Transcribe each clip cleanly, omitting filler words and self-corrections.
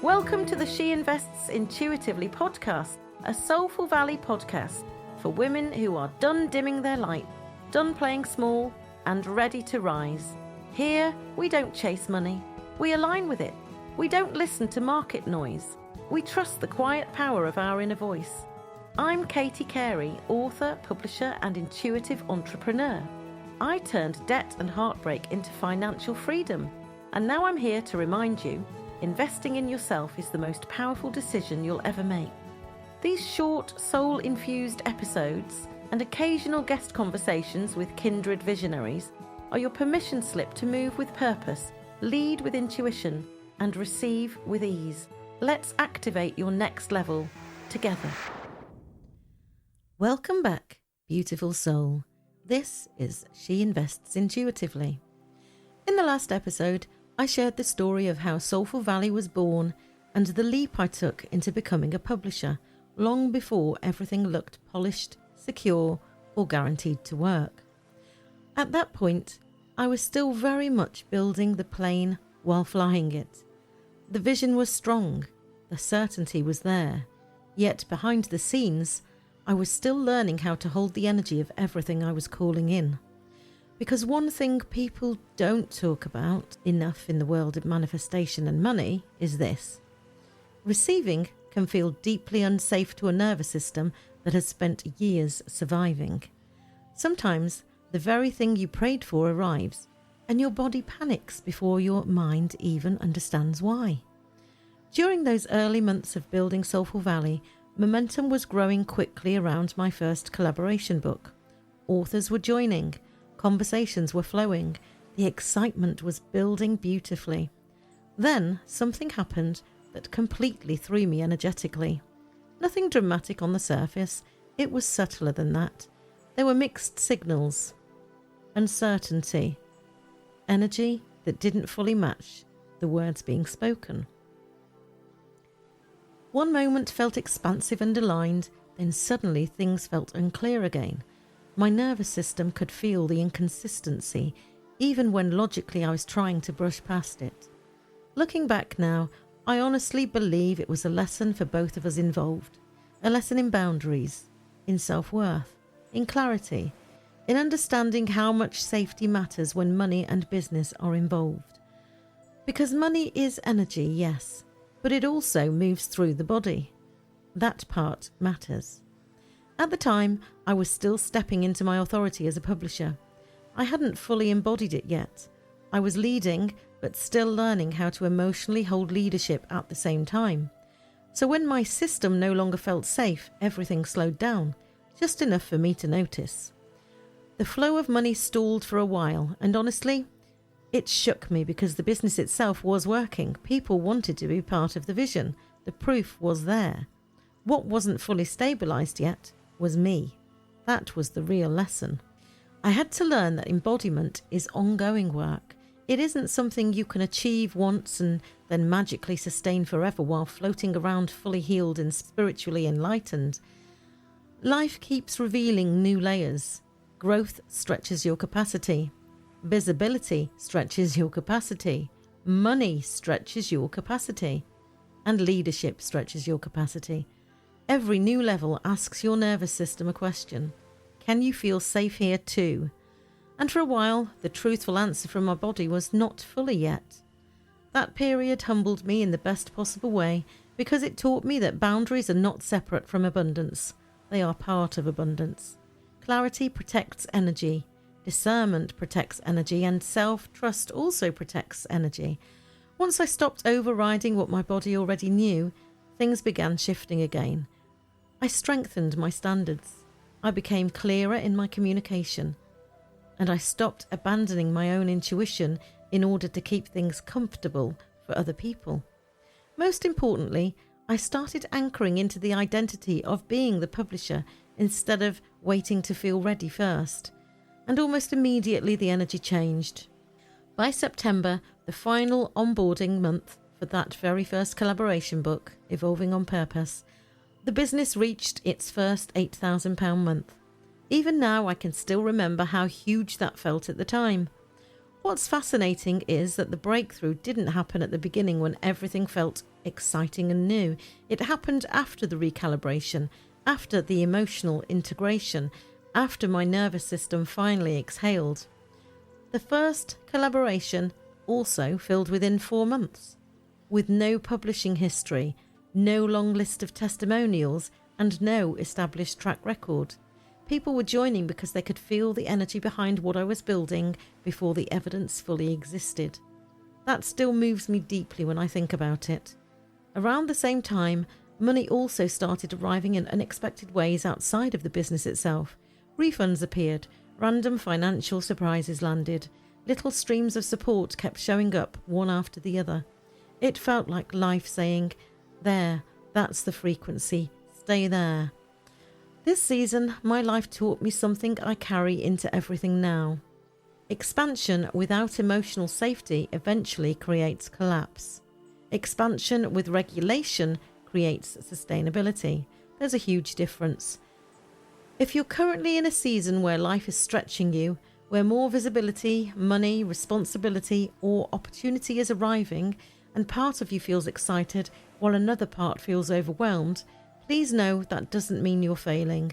Welcome to the She Invests Intuitively podcast, a Soulful Valley podcast for women who are done dimming their light, done playing small, and ready to rise. Here, we don't chase money. We align with it. We don't listen to market noise. We trust the quiet power of our inner voice. I'm Carey, author, publisher, and intuitive entrepreneur. I turned debt and heartbreak into financial freedom, and now I'm here to remind you, investing in yourself is the most powerful decision you'll ever make. These short, soul-infused episodes and occasional guest conversations with kindred visionaries are your permission slip to move with purpose, lead with intuition, and receive with ease. Let's activate your next level together. Welcome back, beautiful soul. This is She Invests Intuitively. In the last episode, I shared the story of how Soulful Valley was born and the leap I took into becoming a publisher long before everything looked polished, secure, or guaranteed to work. At that point, I was still very much building the plane while flying it. The vision was strong, the certainty was there, yet behind the scenes, I was still learning how to hold the energy of everything I was calling in. Because one thing people don't talk about enough in the world of manifestation and money is this. Receiving can feel deeply unsafe to a nervous system that has spent years surviving. Sometimes the very thing you prayed for arrives, and your body panics before your mind even understands why. During those early months of building Soulful Valley, momentum was growing quickly around my first collaboration book. Authors were joining, conversations were flowing, the excitement was building beautifully. Then something happened that completely threw me energetically. Nothing dramatic on the surface, it was subtler than that. There were mixed signals, uncertainty, energy that didn't fully match the words being spoken. One moment felt expansive and aligned, then suddenly things felt unclear again. My nervous system could feel the inconsistency, even when logically I was trying to brush past it. Looking back now, I honestly believe it was a lesson for both of us involved. A lesson in boundaries, in self-worth, in clarity, in understanding how much safety matters when money and business are involved. Because money is energy, yes, but it also moves through the body. That part matters. At the time, I was still stepping into my authority as a publisher. I hadn't fully embodied it yet. I was leading, but still learning how to emotionally hold leadership at the same time. So when my system no longer felt safe, everything slowed down, just enough for me to notice. The flow of money stalled for a while, and honestly, it shook me because the business itself was working. People wanted to be part of the vision. The proof was there. What wasn't fully stabilized yet was me. That was the real lesson. I had to learn that embodiment is ongoing work. It isn't something you can achieve once and then magically sustain forever while floating around fully healed and spiritually enlightened. Life keeps revealing new layers. Growth stretches your capacity. Visibility stretches your capacity. Money stretches your capacity. And leadership stretches your capacity. Every new level asks your nervous system a question. Can you feel safe here too? And for a while, the truthful answer from my body was not fully yet. That period humbled me in the best possible way because it taught me that boundaries are not separate from abundance. They are part of abundance. Clarity protects energy. Discernment protects energy, and self-trust also protects energy. Once I stopped overriding what my body already knew, things began shifting again. I strengthened my standards. I became clearer in my communication. And I stopped abandoning my own intuition in order to keep things comfortable for other people. Most importantly, I started anchoring into the identity of being the publisher instead of waiting to feel ready first. And almost immediately the energy changed. By September, the final onboarding month for that very first collaboration book, Evolving on Purpose, the business reached its first £8,000 month. Even now I can still remember how huge that felt at the time. What's fascinating is that the breakthrough didn't happen at the beginning when everything felt exciting and new. It happened after the recalibration, after the emotional integration, after my nervous system finally exhaled. The first collaboration also filled within 4 months, with no publishing history, no long list of testimonials, and no established track record. People were joining because they could feel the energy behind what I was building before the evidence fully existed. That still moves me deeply when I think about it. Around the same time, money also started arriving in unexpected ways outside of the business itself. Refunds appeared, random financial surprises landed, little streams of support kept showing up one after the other. It felt like life saying, "There, that's the frequency, stay there." This season, my life taught me something I carry into everything now. Expansion without emotional safety eventually creates collapse. Expansion with regulation creates sustainability. There's a huge difference. If you're currently in a season where life is stretching you, where more visibility, money, responsibility, or opportunity is arriving, and part of you feels excited while another part feels overwhelmed, please know that doesn't mean you're failing.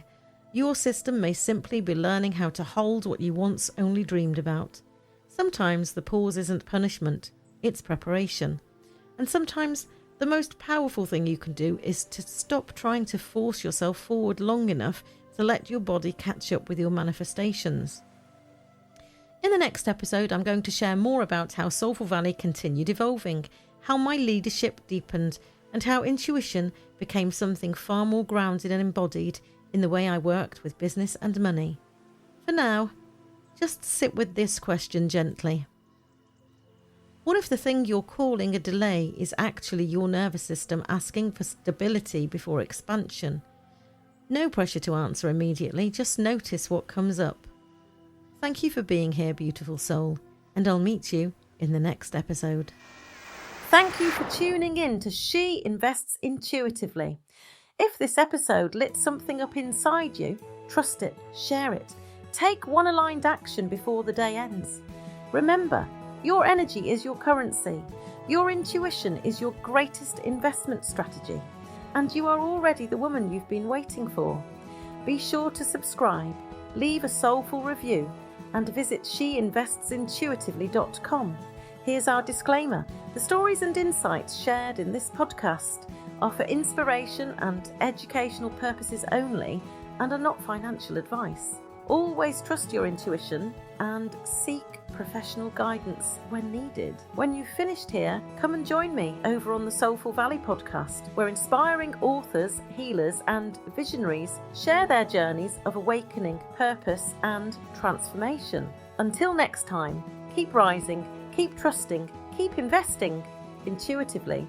Your system may simply be learning how to hold what you once only dreamed about. Sometimes the pause isn't punishment, it's preparation. And sometimes the most powerful thing you can do is to stop trying to force yourself forward long enough to let your body catch up with your manifestations. In the next episode, I'm going to share more about how Soulful Valley continued evolving, how my leadership deepened, and how intuition became something far more grounded and embodied in the way I worked with business and money. For now, just sit with this question gently. What if the thing you're calling a delay is actually your nervous system asking for stability before expansion? No pressure to answer immediately, just notice what comes up. Thank you for being here, beautiful soul, and I'll meet you in the next episode. Thank you for tuning in to She Invests Intuitively. If this episode lit something up inside you, trust it, share it. Take one aligned action before the day ends. Remember, your energy is your currency. Your intuition is your greatest investment strategy. And you are already the woman you've been waiting for. Be sure to subscribe, leave a soulful review, and visit sheinvestsintuitively.com. Here's our disclaimer. The stories and insights shared in this podcast are for inspiration and educational purposes only and are not financial advice. Always trust your intuition and seek professional guidance when needed. When you've finished here, come and join me over on the Soulful Valley podcast, where inspiring authors, healers, and visionaries share their journeys of awakening, purpose, and transformation. Until next time, keep rising, keep trusting, keep investing intuitively.